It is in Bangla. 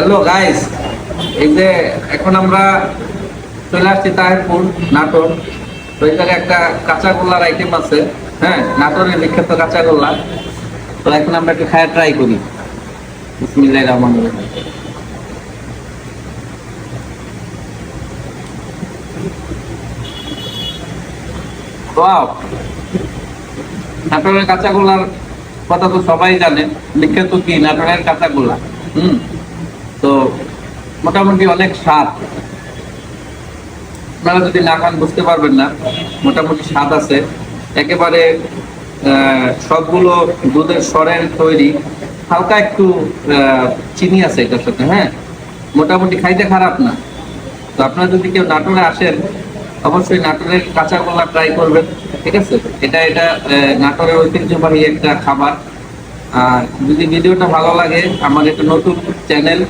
হ্যালো গাইস, এই যে এখন আমরা চলে আসছি তাহিরপুর নাটোর। তো এখানে একটা কাঁচাগোল্লার আইটেম আছে। হ্যাঁ, নাটোরের বিখ্যাত কাঁচাগোল্লা। তো এখন আমরা একটু খায়া ট্রাই করি। বিসমিল্লাহির রহমানির রহিম। ওয়াও, নাটোরের কাঁচাগোল্লার কথা তো সবাই জানে। বিখ্যাত কি নাটোরের কাঁচাগোল্লা। তো মোটামুটি অনেক স্বাদ। আপনারা যদি না খান বুঝতে পারবেন না। মোটামুটি স্বাদ আছে একেবারে। সবগুলো দুধের স্বরের তৈরি। হালকা একটু চিনি আছে এটার সাথে। হ্যাঁ, মোটামুটি খাইতে খারাপ না। তো আপনারা যদি কেউ নাটোরে আসেন, অবশ্যই নাটোরের কাঁচাগোল্লা ট্রাই করবেন। ঠিক আছে, এটা এটা নাটোরের ঐতিহ্যবাহী একটা খাবার। আর যদি ভিডিওটা ভালো লাগে, আমার একটা নতুন চ্যানেল